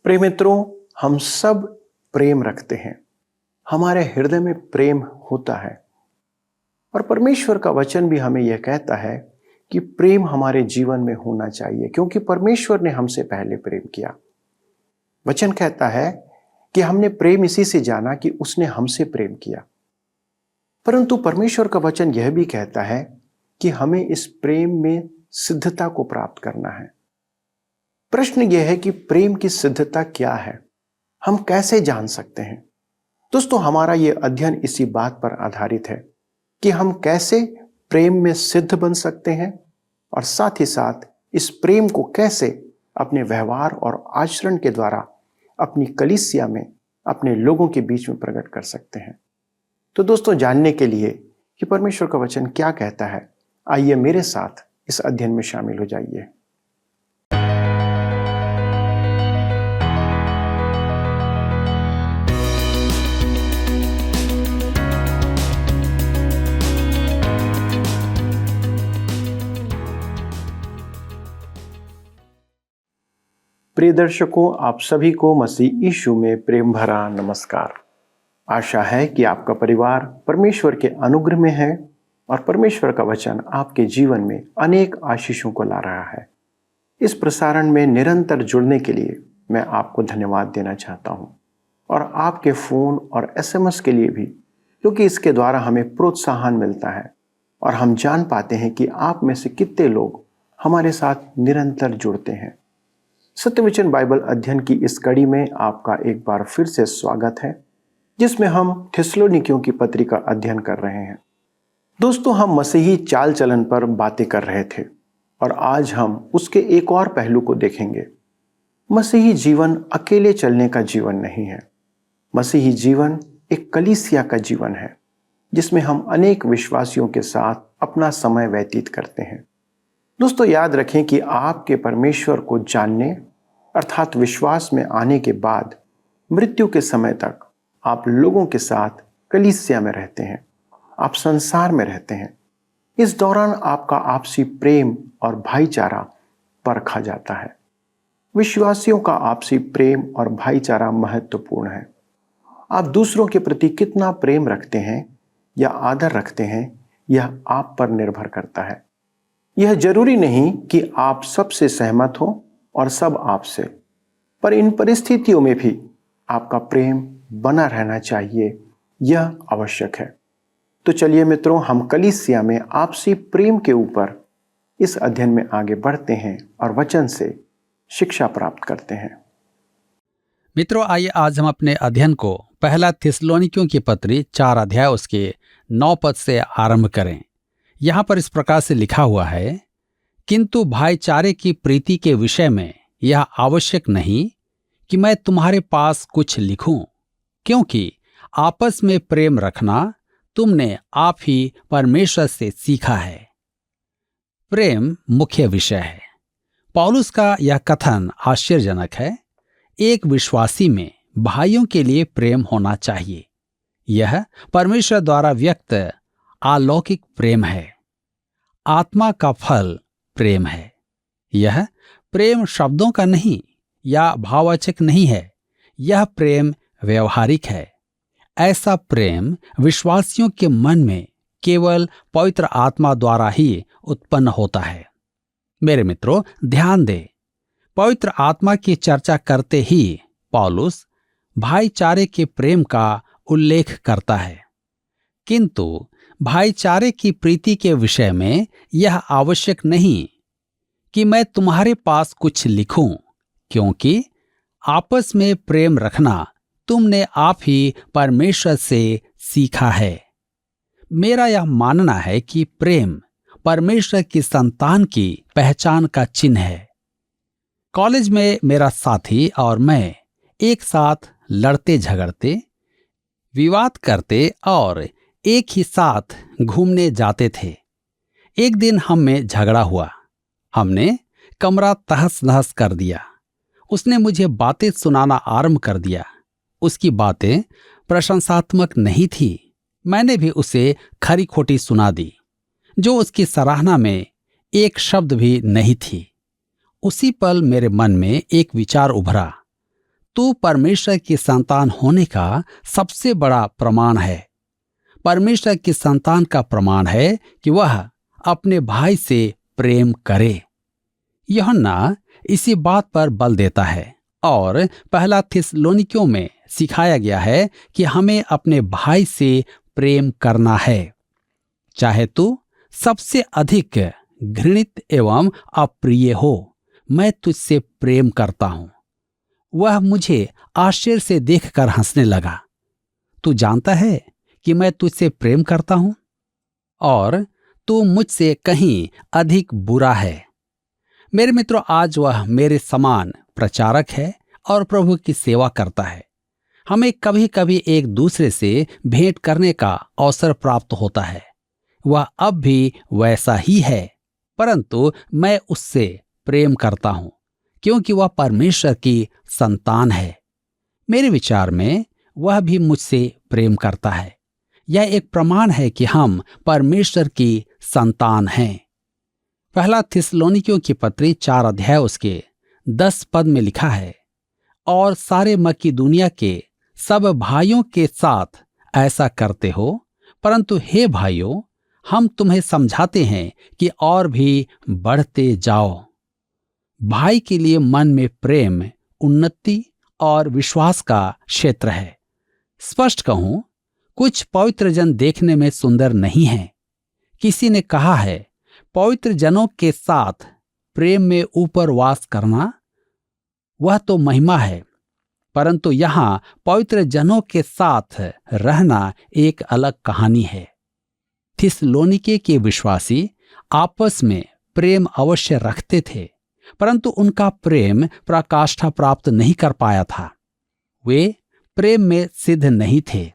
प्रिय मित्रों, हम सब प्रेम रखते हैं। हमारे हृदय में प्रेम होता है और परमेश्वर का वचन भी हमें यह कहता है कि प्रेम हमारे जीवन में होना चाहिए, क्योंकि परमेश्वर ने हमसे पहले प्रेम किया। वचन कहता है कि हमने प्रेम इसी से जाना कि उसने हमसे प्रेम किया। परंतु परमेश्वर का वचन यह भी कहता है कि हमें इस प्रेम में सिद्धता को प्राप्त करना है। प्रश्न यह है कि प्रेम की सिद्धता क्या है, हम कैसे जान सकते हैं? दोस्तों, हमारा यह अध्ययन इसी बात पर आधारित है कि हम कैसे प्रेम में सिद्ध बन सकते हैं और साथ ही साथ इस प्रेम को कैसे अपने व्यवहार और आचरण के द्वारा अपनी कलीसिया में, अपने लोगों के बीच में प्रकट कर सकते हैं। तो दोस्तों, जानने के लिए कि परमेश्वर का वचन क्या कहता है, आइए मेरे साथ इस अध्ययन में शामिल हो जाइए। प्रिय दर्शकों, आप सभी को मसीह यीशु में प्रेम भरा नमस्कार। आशा है कि आपका परिवार परमेश्वर के अनुग्रह में है और परमेश्वर का वचन आपके जीवन में अनेक आशीषों को ला रहा है। इस प्रसारण में निरंतर जुड़ने के लिए मैं आपको धन्यवाद देना चाहता हूं और आपके फ़ोन और SMS के लिए भी, क्योंकि इसके द्वारा हमें प्रोत्साहन मिलता है और हम जान पाते हैं कि आप में से कितने लोग हमारे साथ निरंतर जुड़ते हैं। सत्यवचन बाइबल अध्ययन की इस कड़ी में आपका एक बार फिर से स्वागत है, जिसमें हम थिस्सलुनीकियों की पत्री का अध्ययन कर रहे हैं। दोस्तों, हम मसीही चाल चलन पर बातें कर रहे थे और आज हम उसके एक और पहलू को देखेंगे। मसीही जीवन अकेले चलने का जीवन नहीं है। मसीही जीवन एक कलीसिया का जीवन है, जिसमें हम अनेक विश्वासियों के साथ अपना समय व्यतीत करते हैं। दोस्तों, याद रखें कि आपके परमेश्वर को जानने अर्थात विश्वास में आने के बाद मृत्यु के समय तक आप लोगों के साथ कलीसिया में रहते हैं, आप संसार में रहते हैं। इस दौरान आपका आपसी प्रेम और भाईचारा परखा जाता है। विश्वासियों का आपसी प्रेम और भाईचारा महत्वपूर्ण है। आप दूसरों के प्रति कितना प्रेम रखते हैं या आदर रखते हैं, यह आप पर निर्भर करता है। यह जरूरी नहीं कि आप सबसे सहमत हो और सब आपसे, पर इन परिस्थितियों में भी आपका प्रेम बना रहना चाहिए, यह आवश्यक है। तो चलिए मित्रों, हम कलीसिया में आपसी प्रेम के ऊपर इस अध्ययन में आगे बढ़ते हैं और वचन से शिक्षा प्राप्त करते हैं। मित्रों, आइए आज हम अपने अध्ययन को पहला थिस्सलुनीकियों की पत्री 4 अध्याय उसके 9 पद से आरंभ करें। यहाँ पर इस प्रकार से लिखा हुआ है, किंतु भाईचारे की प्रीति के विषय में यह आवश्यक नहीं कि मैं तुम्हारे पास कुछ लिखूं, क्योंकि आपस में प्रेम रखना तुमने आप ही परमेश्वर से सीखा है। प्रेम मुख्य विषय है। पौलुस का यह कथन आश्चर्यजनक है। एक विश्वासी में भाइयों के लिए प्रेम होना चाहिए। यह परमेश्वर द्वारा व्यक्त अलौकिक प्रेम है। आत्मा का फल प्रेम है। यह प्रेम शब्दों का नहीं या भाववाचक नहीं है, यह प्रेम व्यवहारिक है। ऐसा प्रेम विश्वासियों के मन में केवल पवित्र आत्मा द्वारा ही उत्पन्न होता है। मेरे मित्रों, ध्यान दें, पवित्र आत्मा की चर्चा करते ही पौलुस भाईचारे के प्रेम का उल्लेख करता है, किंतु भाईचारे की प्रीति के विषय में यह आवश्यक नहीं कि मैं तुम्हारे पास कुछ लिखूं, क्योंकि आपस में प्रेम रखना तुमने आप ही परमेश्वर से सीखा है। मेरा यह मानना है कि प्रेम परमेश्वर की संतान की पहचान का चिन्ह है। कॉलेज में मेरा साथी और मैं एक साथ लड़ते झगड़ते, विवाद करते और एक ही साथ घूमने जाते थे। एक दिन हम में झगड़ा हुआ। हमने कमरा तहस नहस कर दिया। उसने मुझे बातें सुनाना आरंभ कर दिया। उसकी बातें प्रशंसात्मक नहीं थी। मैंने भी उसे खरी खोटी सुना दी, जो उसकी सराहना में एक शब्द भी नहीं थी। उसी पल मेरे मन में एक विचार उभरा, तू परमेश्वर की संतान होने का सबसे बड़ा प्रमाण है। परमेश्वर की संतान का प्रमाण है कि वह अपने भाई से प्रेम करे। यूहन्ना इसी बात पर बल देता है और पहला थिस्सलुनीकियों में सिखाया गया है कि हमें अपने भाई से प्रेम करना है। चाहे तू सबसे अधिक घृणित एवं अप्रिय हो, मैं तुझसे प्रेम करता हूं। वह मुझे आश्चर्य से देखकर हंसने लगा। तू जानता है कि मैं तुझसे प्रेम करता हूं और तू मुझसे कहीं अधिक बुरा है। मेरे मित्रों, आज वह मेरे समान प्रचारक है और प्रभु की सेवा करता है। हमें कभी कभी एक दूसरे से भेंट करने का अवसर प्राप्त होता है। वह अब भी वैसा ही है, परंतु मैं उससे प्रेम करता हूं क्योंकि वह परमेश्वर की संतान है। मेरे विचार में वह भी मुझसे प्रेम करता है। यह एक प्रमाण है कि हम परमेश्वर की संतान हैं। पहला थिस्सलुनीकियों की पत्री 4 अध्याय उसके 10 पद में लिखा है, और सारे मकीदुनिया के सब भाइयों के साथ ऐसा करते हो, परंतु हे भाइयों, हम तुम्हें समझाते हैं कि और भी बढ़ते जाओ। भाई के लिए मन में प्रेम, उन्नति और विश्वास का क्षेत्र है। स्पष्ट कहूं, कुछ पवित्र जन देखने में सुंदर नहीं हैं। किसी ने कहा है, पवित्र जनों के साथ प्रेम में ऊपर वास करना वह तो महिमा है, परंतु यहां पवित्र जनों के साथ रहना एक अलग कहानी है। थिस्सलुनीके के विश्वासी आपस में प्रेम अवश्य रखते थे, परंतु उनका प्रेम पराकाष्ठा प्राप्त नहीं कर पाया था। वे प्रेम में सिद्ध नहीं थे।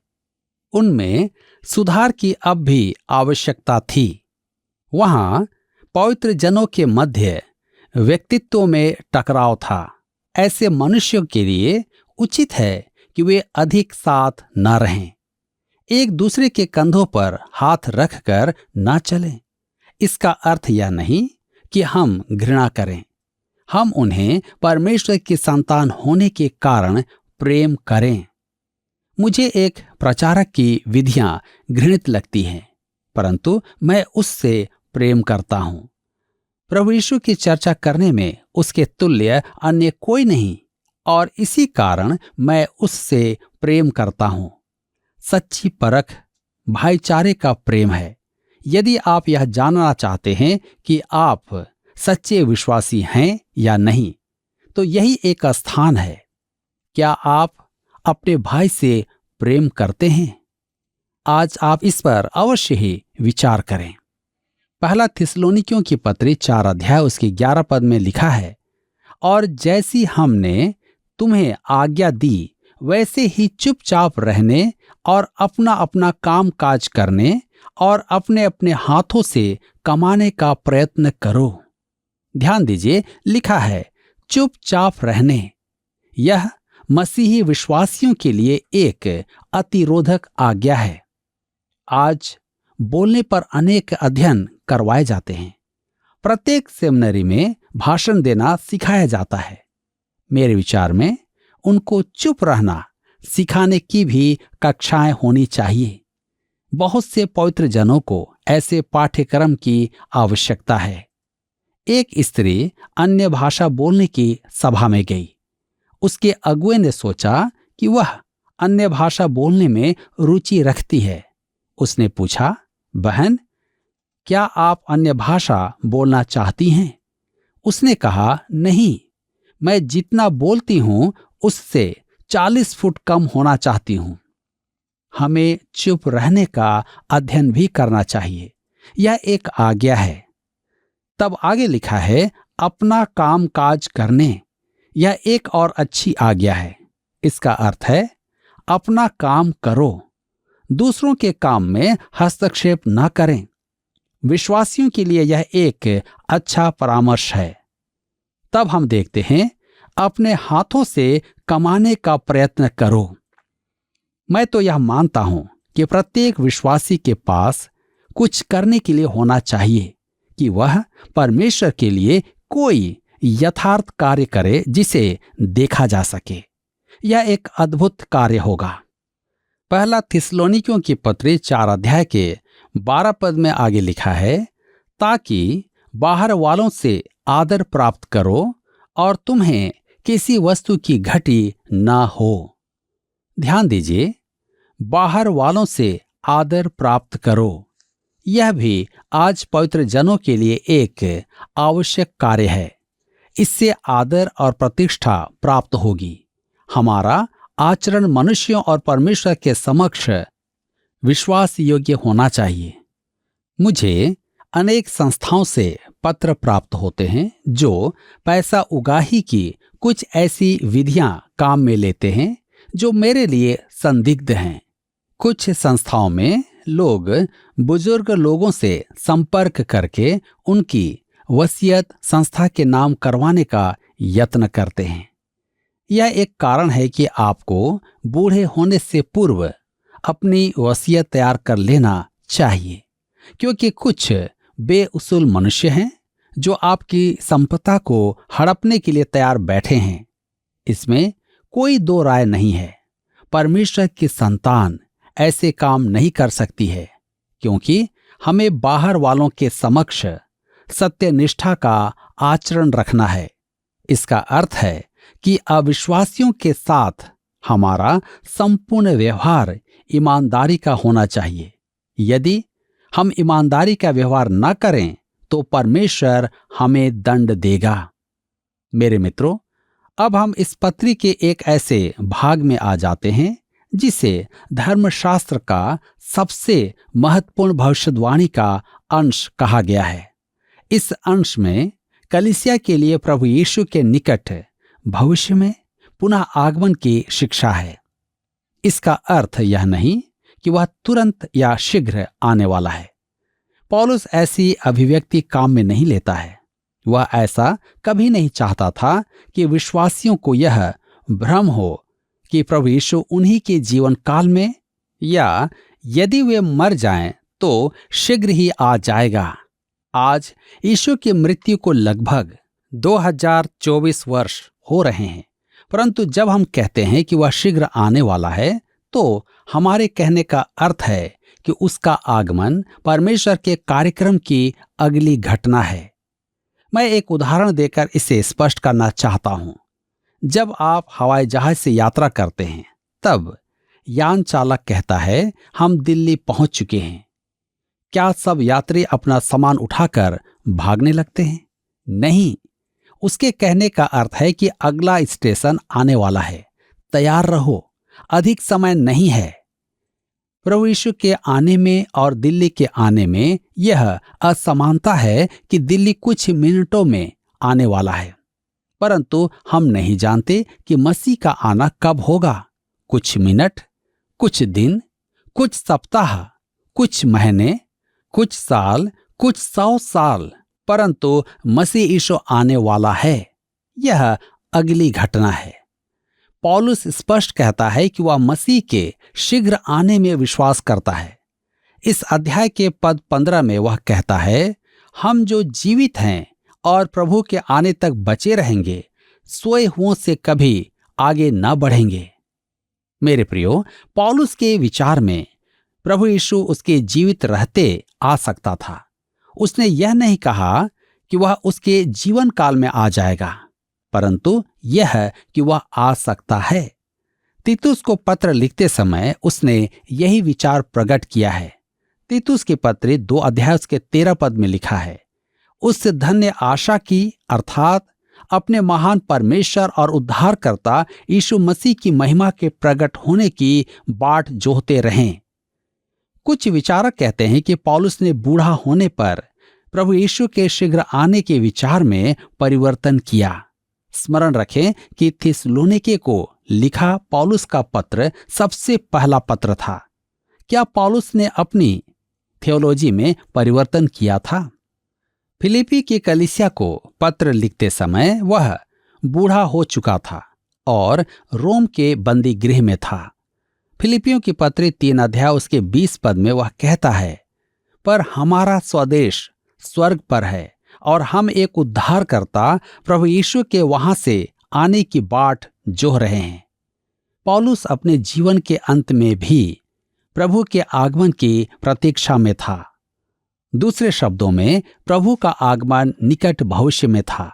उनमें सुधार की अब भी आवश्यकता थी। वहां पवित्र जनों के मध्य व्यक्तित्व में टकराव था। ऐसे मनुष्यों के लिए उचित है कि वे अधिक साथ न रहें, एक दूसरे के कंधों पर हाथ रखकर न चलें। इसका अर्थ यह नहीं कि हम घृणा करें। हम उन्हें परमेश्वर की संतान होने के कारण प्रेम करें। मुझे एक प्रचारक की विधियां घृणित लगती हैं, परंतु मैं उससे प्रेम करता हूं। प्रभु यीशु की चर्चा करने में उसके तुल्य अन्य कोई नहीं, और इसी कारण मैं उससे प्रेम करता हूं। सच्ची परख भाईचारे का प्रेम है। यदि आप यह जानना चाहते हैं कि आप सच्चे विश्वासी हैं या नहीं, तो यही एक स्थान है। क्या आप अपने भाई से प्रेम करते हैं? आज आप इस पर अवश्य ही विचार करें। पहला थिस्सलुनीकियों की पत्री 4 अध्याय उसके 11 पद में लिखा है, और जैसी हमने तुम्हें आज्ञा दी वैसे ही चुपचाप रहने और अपना अपना काम काज करने और अपने अपने हाथों से कमाने का प्रयत्न करो। ध्यान दीजिए, लिखा है चुपचाप रहने। यह मसीही विश्वासियों के लिए एक अतिरोधक आज्ञा है। आज बोलने पर अनेक अध्ययन करवाए जाते हैं। प्रत्येक सेमिनरी में भाषण देना सिखाया जाता है। मेरे विचार में उनको चुप रहना सिखाने की भी कक्षाएं होनी चाहिए। बहुत से पवित्र जनों को ऐसे पाठ्यक्रम की आवश्यकता है। एक स्त्री अन्य भाषा बोलने की सभा में गई। उसके अगुए ने सोचा कि वह अन्य भाषा बोलने में रुचि रखती है। उसने पूछा, बहन, क्या आप अन्य भाषा बोलना चाहती हैं? उसने कहा, नहीं, मैं जितना बोलती हूं उससे 40 फुट कम होना चाहती हूं। हमें चुप रहने का अध्ययन भी करना चाहिए। यह एक आज्ञा है। तब आगे लिखा है, अपना काम काज करने। यह एक और अच्छी आज्ञा है। इसका अर्थ है अपना काम करो, दूसरों के काम में हस्तक्षेप न करें। विश्वासियों के लिए यह एक अच्छा परामर्श है। तब हम देखते हैं, अपने हाथों से कमाने का प्रयत्न करो। मैं तो यह मानता हूं कि प्रत्येक विश्वासी के पास कुछ करने के लिए होना चाहिए कि वह परमेश्वर के लिए कोई यथार्थ कार्य करे जिसे देखा जा सके। यह एक अद्भुत कार्य होगा। पहला थिस्सलुनीकियों की पत्री 4 अध्याय के 12 पद में आगे लिखा है, ताकि बाहर वालों से आदर प्राप्त करो और तुम्हें किसी वस्तु की घटी ना हो। ध्यान दीजिए, बाहर वालों से आदर प्राप्त करो। यह भी आज पवित्र जनों के लिए एक आवश्यक कार्य है। इससे आदर और प्रतिष्ठा प्राप्त होगी। हमारा आचरण मनुष्यों और परमेश्वर के समक्ष विश्वास योग्य होना चाहिए। मुझे अनेक संस्थाओं से पत्र प्राप्त होते हैं जो पैसा उगाही की कुछ ऐसी विधियां काम में लेते हैं जो मेरे लिए संदिग्ध हैं। कुछ संस्थाओं में लोग बुजुर्ग लोगों से संपर्क करके उनकी वसीयत संस्था के नाम करवाने का यत्न करते हैं। यह एक कारण है कि आपको बूढ़े होने से पूर्व अपनी वसीयत तैयार कर लेना चाहिए, क्योंकि कुछ बेउसूल मनुष्य हैं जो आपकी संपदा को हड़पने के लिए तैयार बैठे हैं। इसमें कोई दो राय नहीं है। परमेश्वर की संतान ऐसे काम नहीं कर सकती है, क्योंकि हमें बाहर वालों के समक्ष सत्यनिष्ठा का आचरण रखना है। इसका अर्थ है कि अविश्वासियों के साथ हमारा संपूर्ण व्यवहार ईमानदारी का होना चाहिए। यदि हम ईमानदारी का व्यवहार न करें तो परमेश्वर हमें दंड देगा। मेरे मित्रों, अब हम इस पत्री के एक ऐसे भाग में आ जाते हैं जिसे धर्मशास्त्र का सबसे महत्वपूर्ण भविष्यवाणी का अंश कहा गया है। इस अंश में कलीसिया के लिए प्रभु यीशु के निकट भविष्य में पुनः आगमन की शिक्षा है। इसका अर्थ यह नहीं कि वह तुरंत या शीघ्र आने वाला है। पौलुस ऐसी अभिव्यक्ति काम में नहीं लेता है। वह ऐसा कभी नहीं चाहता था कि विश्वासियों को यह भ्रम हो कि प्रभु यीशु उन्हीं के जीवन काल में या यदि वे मर जाएं तो शीघ्र ही आ जाएगा। आज यीशु की मृत्यु को लगभग 2024 वर्ष हो रहे हैं, परंतु जब हम कहते हैं कि वह शीघ्र आने वाला है तो हमारे कहने का अर्थ है कि उसका आगमन परमेश्वर के कार्यक्रम की अगली घटना है। मैं एक उदाहरण देकर इसे स्पष्ट करना चाहता हूं। जब आप हवाई जहाज से यात्रा करते हैं तब यान चालक कहता है, हम दिल्ली पहुंच चुके हैं। क्या सब यात्री अपना सामान उठाकर भागने लगते हैं? नहीं। उसके कहने का अर्थ है कि अगला स्टेशन आने वाला है, तैयार रहो, अधिक समय नहीं है। प्रभु यीशु के आने में और दिल्ली के आने में यह असमानता है कि दिल्ली कुछ मिनटों में आने वाला है, परंतु हम नहीं जानते कि मसीह का आना कब होगा। कुछ मिनट, कुछ दिन, कुछ सप्ताह, कुछ महीने, कुछ साल, कुछ 100 साल, परंतु मसीह यीशु आने वाला है। यह अगली घटना है। पौलुस स्पष्ट कहता है कि वह मसीह के शीघ्र आने में विश्वास करता है। इस अध्याय के पद 15 में वह कहता है, हम जो जीवित हैं और प्रभु के आने तक बचे रहेंगे, सोए हुओं से कभी आगे न बढ़ेंगे। मेरे प्रियो, पौलुस के विचार में प्रभु यीशु उसके जीवित रहते आ सकता था। उसने यह नहीं कहा कि वह उसके जीवन काल में आ जाएगा, परंतु यह कि वह आ सकता है। तीतुस को पत्र लिखते समय उसने यही विचार प्रकट किया है। तीतुस की पत्री 2 अध्याय उसके 13 पद में लिखा है, उस धन्य आशा की अर्थात अपने महान परमेश्वर और उद्धारकर्ता यीशु मसीह की महिमा के प्रकट होने की बाट जोहते रहें। कुछ विचारक कहते हैं कि पौलुस ने बूढ़ा होने पर प्रभु यीशु के शीघ्र आने के विचार में परिवर्तन किया। स्मरण रखें कि थिस्सलुनीके को लिखा पौलुस का पत्र सबसे पहला पत्र था। क्या पौलुस ने अपनी थियोलॉजी में परिवर्तन किया था? फिलिपी की कलीसिया को पत्र लिखते समय वह बूढ़ा हो चुका था और रोम के बंदी गृह में था। फिलिपियों की पत्री 3 अध्याय उसके 20 पद में वह कहता है, पर हमारा स्वदेश स्वर्ग पर है और हम एक उद्धारकर्ता प्रभु यीशु के वहां से आने की बाट जोह रहे हैं। पौलुस अपने जीवन के अंत में भी प्रभु के आगमन की प्रतीक्षा में था। दूसरे शब्दों में, प्रभु का आगमन निकट भविष्य में था।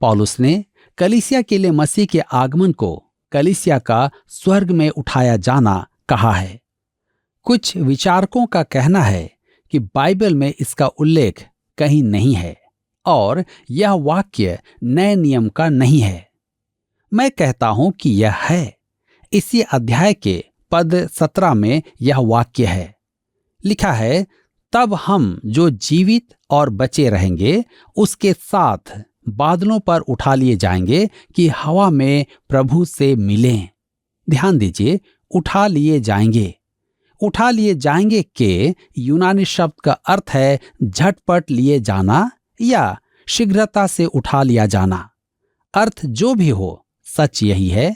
पौलुस ने कलीसिया के लिए मसीह के आगमन को कलीसिया का स्वर्ग में उठाया जाना कहा है। कुछ विचारकों का कहना है कि बाइबल में इसका उल्लेख कहीं नहीं है और यह वाक्य नए नियम का नहीं है। मैं कहता हूं कि यह है। इसी अध्याय के पद 17 में यह वाक्य है। लिखा है, तब हम जो जीवित और बचे रहेंगे उसके साथ बादलों पर उठा लिए जाएंगे कि हवा में प्रभु से मिलें। ध्यान दीजिए, उठा लिए जाएंगे। उठा लिए जाएंगे के यूनानी शब्द का अर्थ है झटपट लिए जाना या शीघ्रता से उठा लिया जाना। अर्थ जो भी हो, सच यही है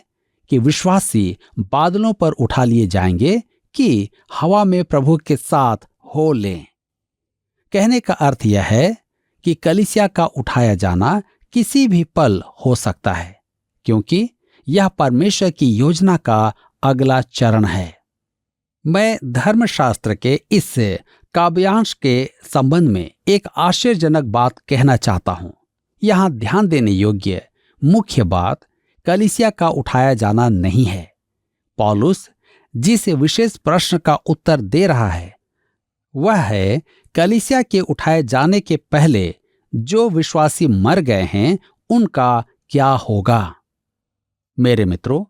कि विश्वासी बादलों पर उठा लिए जाएंगे कि हवा में प्रभु के साथ हो लें। कहने का अर्थ यह है कि कलीसिया का उठाया जाना किसी भी पल हो सकता है, क्योंकि यह परमेश्वर की योजना का अगला चरण है। मैं धर्मशास्त्र के इस काव्यांश के संबंध में एक आश्चर्यजनक बात कहना चाहता हूं। यहां ध्यान देने योग्य मुख्य बात कलीसिया का उठाया जाना नहीं है। पौलुस जिस विशेष प्रश्न का उत्तर दे रहा है वह है कलीसिया के उठाए जाने के पहले जो विश्वासी मर गए हैं उनका क्या होगा। मेरे मित्रों,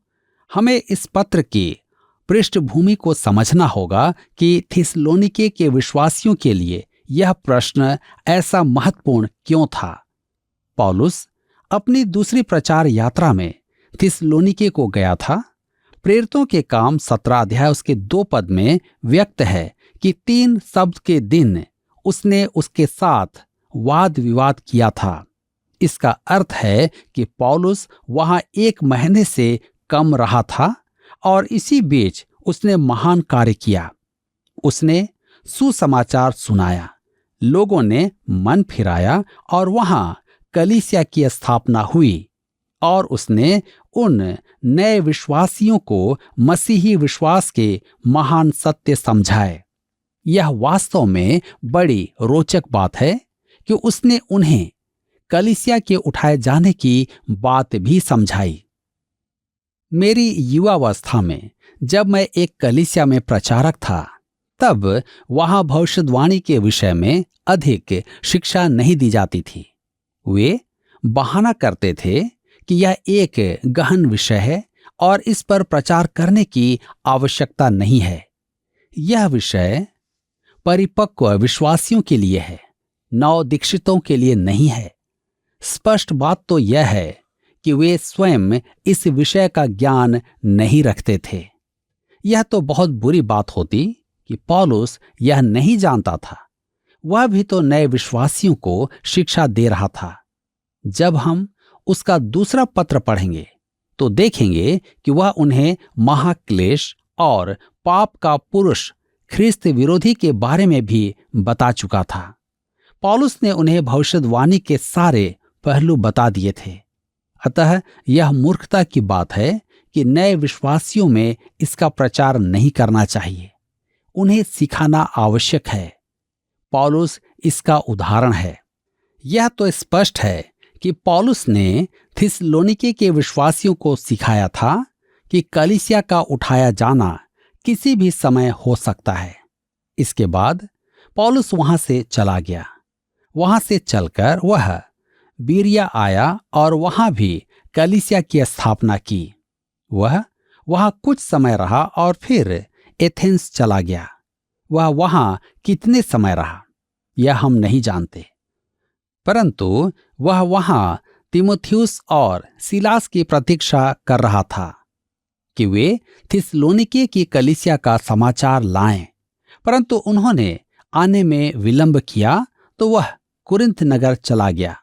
हमें इस पत्र की पृष्ठभूमि को समझना होगा कि थिस्सलुनीके के विश्वासियों के लिए यह प्रश्न ऐसा महत्वपूर्ण क्यों था। पौलुस अपनी दूसरी प्रचार यात्रा में थिस्सलुनीके को गया था। प्रेरितों के काम 17 अध्याय उसके 2 पद में व्यक्त है कि 3 शब्द के दिन उसने उसके साथ वाद विवाद किया था। इसका अर्थ है कि पौलुस वहां 1 महीने से कम रहा था और इसी बीच उसने महान कार्य किया। उसने सुसमाचार सुनाया, लोगों ने मन फिराया और वहां कलीसिया की स्थापना हुई और उसने उन नए विश्वासियों को मसीही विश्वास के महान सत्य समझाए। यह वास्तव में बड़ी रोचक बात है कि उसने उन्हें कलीसिया के उठाए जाने की बात भी समझाई। मेरी युवावस्था में जब मैं एक कलीसिया में प्रचारक था, तब वहां भविष्यवाणी के विषय में अधिक शिक्षा नहीं दी जाती थी। वे बहाना करते थे कि यह एक गहन विषय है और इस पर प्रचार करने की आवश्यकता नहीं है। यह विषय परिपक्व विश्वासियों के लिए है, नव दीक्षितों के लिए नहीं है। स्पष्ट बात तो यह है कि वे स्वयं इस विषय का ज्ञान नहीं रखते थे। यह तो बहुत बुरी बात होती कि पौलुस यह नहीं जानता था। वह भी तो नए विश्वासियों को शिक्षा दे रहा था। जब हम उसका दूसरा पत्र पढ़ेंगे तो देखेंगे कि वह उन्हें महाक्लेश और पाप का पुरुष ख्रिस्त विरोधी के बारे में भी बता चुका था। पौलुस ने उन्हें भविष्यवाणी के सारे पहलू बता दिए थे। अतः यह मूर्खता की बात है कि नए विश्वासियों में इसका प्रचार नहीं करना चाहिए। उन्हें सिखाना आवश्यक है। पौलुस इसका उदाहरण है। यह तो स्पष्ट है कि पौलुस ने थिस्सलुनीके के विश्वासियों को सिखाया था कि कलीसिया का उठाया जाना किसी भी समय हो सकता है। इसके बाद पौलुस वहां से चला गया। वहां से चलकर वह बीरिया आया और वहां भी कलीसिया की स्थापना की। वह वहां कुछ समय रहा और फिर एथेंस चला गया। वह वहां कितने समय रहा यह हम नहीं जानते, परंतु वह वहां तीमुथियुस और सीलास की प्रतीक्षा कर रहा था कि वे थिस्सलुनीके की कलीसिया का समाचार लाएं। परंतु उन्होंने आने में विलंब किया तो वह कुरिन्थ नगर चला गया।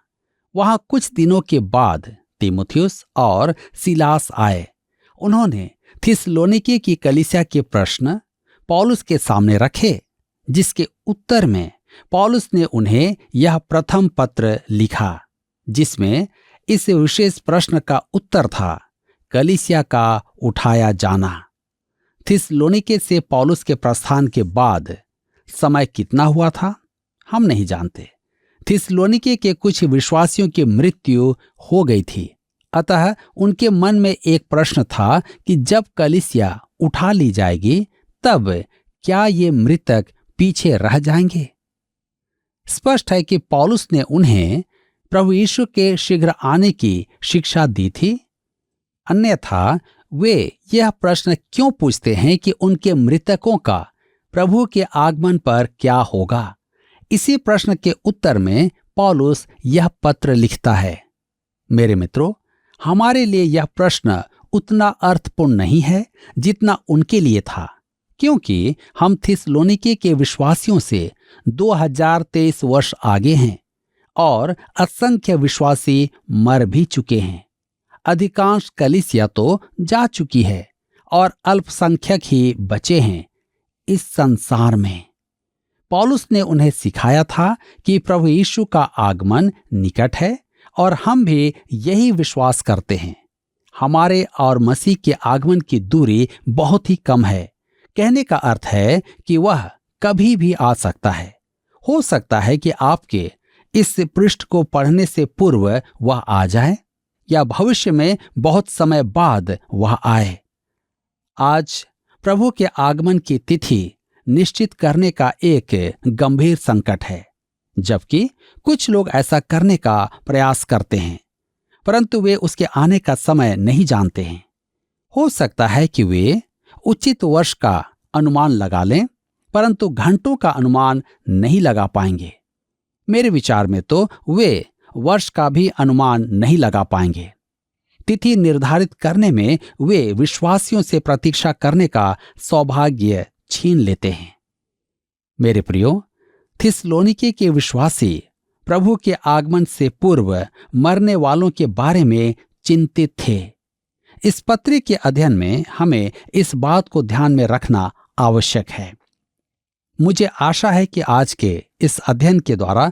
वहां कुछ दिनों के बाद तीमुथियुस और सीलास आए। उन्होंने थिस्सलुनीके की कलीसिया के प्रश्न पौलुस के सामने रखे, जिसके उत्तर में पौलुस ने उन्हें यह प्रथम पत्र लिखा, जिसमें इस विशेष प्रश्न का उत्तर था कलीसिया का उठाया जाना। थिस्सलुनीके से पौलुस के प्रस्थान के बाद समय कितना हुआ था हम नहीं जानते। थिस्सलुनीके के कुछ विश्वासियों की मृत्यु हो गई थी, अतः उनके मन में एक प्रश्न था कि जब कलीसिया उठा ली जाएगी तब क्या ये मृतक पीछे रह जाएंगे। स्पष्ट है कि पौलुस ने उन्हें प्रभु यीशु के शीघ्र आने की शिक्षा दी थी, अन्यथा वे यह प्रश्न क्यों पूछते हैं कि उनके मृतकों का प्रभु के आगमन पर क्या होगा। इसी प्रश्न के उत्तर में पौलुस यह पत्र लिखता है। मेरे मित्रों, हमारे लिए यह प्रश्न उतना अर्थपूर्ण नहीं है जितना उनके लिए था, क्योंकि हम थिस्सलुनीके के विश्वासियों से 2023 वर्ष आगे हैं और असंख्य विश्वासी मर भी चुके हैं। अधिकांश कलीसिया तो जा चुकी है और अल्पसंख्यक ही बचे हैं इस संसार में। पौलुस ने उन्हें सिखाया था कि प्रभु यीशु का आगमन निकट है और हम भी यही विश्वास करते हैं। हमारे और मसीह के आगमन की दूरी बहुत ही कम है। कहने का अर्थ है कि वह कभी भी आ सकता है। हो सकता है कि आपके इस पृष्ठ को पढ़ने से पूर्व वह आ जाए या भविष्य में बहुत समय बाद वह आए। आज प्रभु के आगमन की तिथि निश्चित करने का एक गंभीर संकट है, जबकि कुछ लोग ऐसा करने का प्रयास करते हैं, परंतु वे उसके आने का समय नहीं जानते हैं। हो सकता है कि वे उचित वर्ष का अनुमान लगा लें, परंतु घंटों का अनुमान नहीं लगा पाएंगे। मेरे विचार में तो वे वर्ष का भी अनुमान नहीं लगा पाएंगे। तिथि निर्धारित करने में वे विश्वासियों से प्रतीक्षा करने का सौभाग्य छीन लेते हैं। मेरे प्रियो, थिस्सलुनीके के विश्वासी प्रभु के आगमन से पूर्व मरने वालों के बारे में चिंतित थे। इस पत्री के अध्ययन में हमें इस बात को ध्यान में रखना आवश्यक है। मुझे आशा है कि आज के इस अध्ययन के द्वारा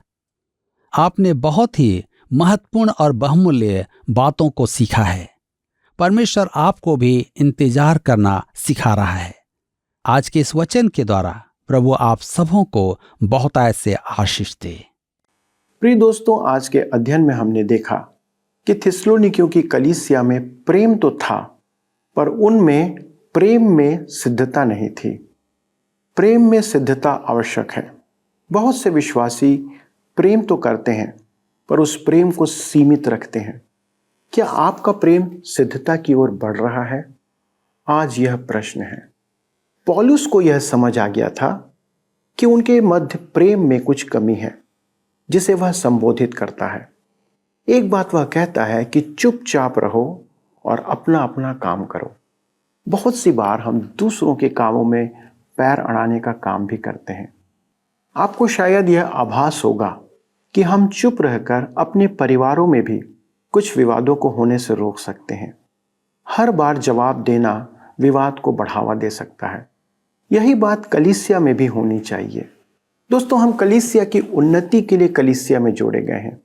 आपने बहुत ही महत्वपूर्ण और बहुमूल्य बातों को सीखा है। परमेश्वर आपको भी इंतजार करना सिखा रहा है। आज के इस वचन के द्वारा प्रभु आप सबों को बहुतायत से आशीष दे। प्रिय दोस्तों, आज के अध्ययन में हमने देखा कि थिस्सलुनीकियों की कलीसिया में प्रेम तो था, पर उनमें प्रेम में सिद्धता नहीं थी। प्रेम में सिद्धता आवश्यक है। बहुत से विश्वासी प्रेम तो करते हैं, पर उस प्रेम को सीमित रखते हैं। क्या आपका प्रेम सिद्धता की ओर बढ़ रहा है? आज यह प्रश्न है। पौलुस को यह समझ आ गया था कि उनके मध्य प्रेम में कुछ कमी है, जिसे वह संबोधित करता है। एक बात वह कहता है कि चुपचाप रहो और अपना अपना काम करो। बहुत सी बार हम दूसरों के कामों में पैर अड़ाने का काम भी करते हैं। आपको शायद यह आभास होगा कि हम चुप रहकर अपने परिवारों में भी कुछ विवादों को होने से रोक सकते हैं। हर बार जवाब देना विवाद को बढ़ावा दे सकता है। यही बात कलीसिया में भी होनी चाहिए। दोस्तों, हम कलीसिया की उन्नति के लिए कलीसिया में जोड़े गए हैं,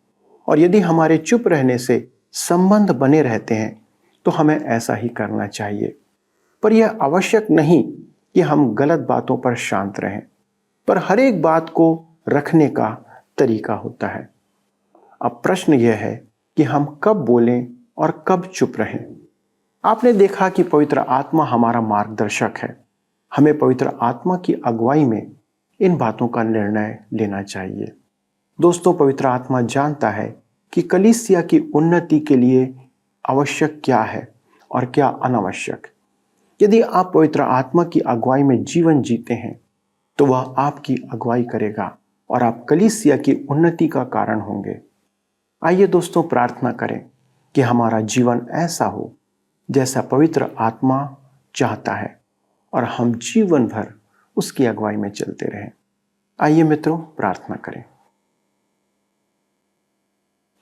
और यदि हमारे चुप रहने से संबंध बने रहते हैं तो हमें ऐसा ही करना चाहिए। पर यह आवश्यक नहीं कि हम गलत बातों पर शांत रहें, पर हर एक बात को रखने का तरीका होता है। अब प्रश्न यह है कि हम कब बोलें और कब चुप रहें। आपने देखा कि पवित्र आत्मा हमारा मार्गदर्शक है। हमें पवित्र आत्मा की अगुवाई में इन बातों का निर्णय लेना चाहिए। दोस्तों, पवित्र आत्मा जानता है कि कलीसिया की उन्नति के लिए आवश्यक क्या है और क्या अनावश्यक। यदि आप पवित्र आत्मा की अगुवाई में जीवन जीते हैं तो वह आपकी अगुवाई करेगा और आप कलीसिया की उन्नति का कारण होंगे। आइए दोस्तों, प्रार्थना करें कि हमारा जीवन ऐसा हो जैसा पवित्र आत्मा चाहता है और हम जीवन भर उसकी अगुवाई में चलते रहें। आइए मित्रों, प्रार्थना करें।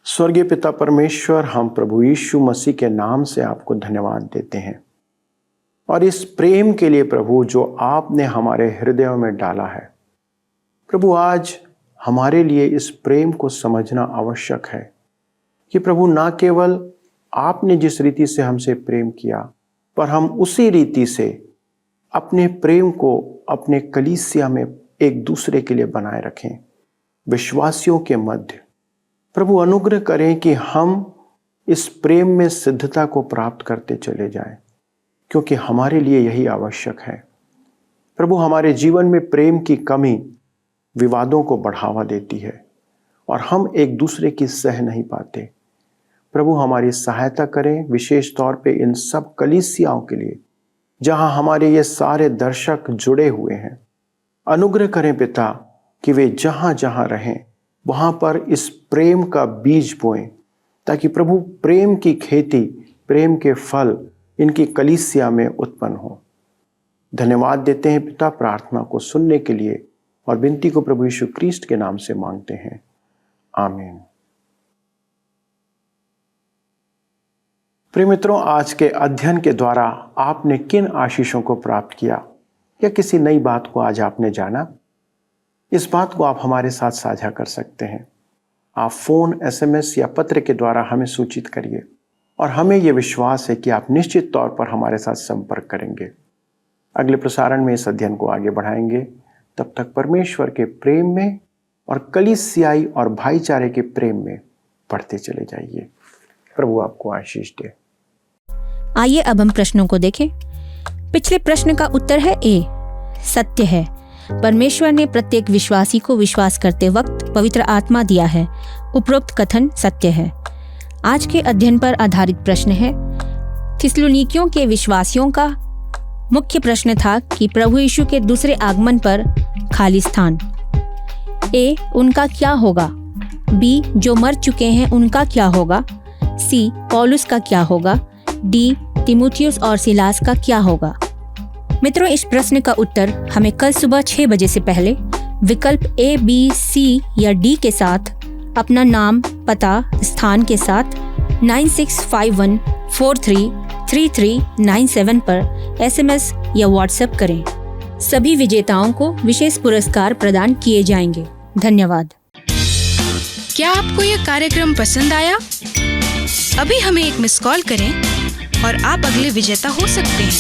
स्वर्गीय पिता परमेश्वर, हम प्रभु यीशु मसीह के नाम से आपको धन्यवाद देते हैं और इस प्रेम के लिए प्रभु जो आपने हमारे हृदयों में डाला है। प्रभु, आज हमारे लिए इस प्रेम को समझना आवश्यक है कि प्रभु, ना केवल आपने जिस रीति से हमसे प्रेम किया, पर हम उसी रीति से अपने प्रेम को अपने कलीसिया में एक दूसरे के लिए बनाए रखें, विश्वासियों के मध्य। प्रभु अनुग्रह करें कि हम इस प्रेम में सिद्धता को प्राप्त करते चले जाएं, क्योंकि हमारे लिए यही आवश्यक है। प्रभु, हमारे जीवन में प्रेम की कमी विवादों को बढ़ावा देती है और हम एक दूसरे की सह नहीं पाते। प्रभु, हमारी सहायता करें, विशेष तौर पे इन सब कलीसियाओं के लिए जहां हमारे ये सारे दर्शक जुड़े हुए हैं। अनुग्रह करें पिता कि वे जहां जहां रहें वहां पर इस प्रेम का बीज बोएं, ताकि प्रभु प्रेम की खेती, प्रेम के फल इनकी कलीसिया में उत्पन्न हो। धन्यवाद देते हैं पिता, प्रार्थना को सुनने के लिए, और विनती को प्रभु यीशु क्रिस्ट के नाम से मांगते हैं, आमीन। प्रिय मित्रों, आज के अध्ययन के द्वारा आपने किन आशीषों को प्राप्त किया या किसी नई बात को आज आपने जाना, इस बात को आप हमारे साथ साझा कर सकते हैं। आप फोन, SMS या पत्र के द्वारा हमें सूचित करिए, और हमें यह विश्वास है कि आप निश्चित तौर पर हमारे साथ संपर्क करेंगे। अगले प्रसारण में इस अध्ययन को आगे बढ़ाएंगे। तब तक परमेश्वर के प्रेम में और कलीसियाई और भाईचारे के प्रेम में बढ़ते चले जाइए। प्रभु आपको आशीष दे। आइए अब हम प्रश्नों को देखें। पिछले प्रश्न का उत्तर है ए, सत्य है। परमेश्वर ने प्रत्येक विश्वासी को विश्वास करते वक्त पवित्र आत्मा दिया है। उपरोक्त कथन सत्य है। आज के अध्ययन पर आधारित प्रश्न है, थिस्सलुनीकियों के विश्वासियों का मुख्य प्रश्न था कि प्रभु यीशु के दूसरे आगमन पर खाली स्थान। ए, उनका क्या होगा? बी, जो मर चुके हैं उनका क्या होगा? सी, पौलुस का क्या होगा? डी, तिमुथियुस और सिलास का क्या होगा? मित्रों, इस प्रश्न का उत्तर हमें कल सुबह 6 बजे से पहले विकल्प A, B, C या D के साथ अपना नाम, पता, स्थान के साथ 9651433397 पर SMS या WhatsApp करें। सभी विजेताओं को विशेष पुरस्कार प्रदान किए जाएंगे। धन्यवाद। क्या आपको यह कार्यक्रम पसंद आया? अभी हमें एक मिस कॉल करें और आप अगले विजेता हो सकते हैं।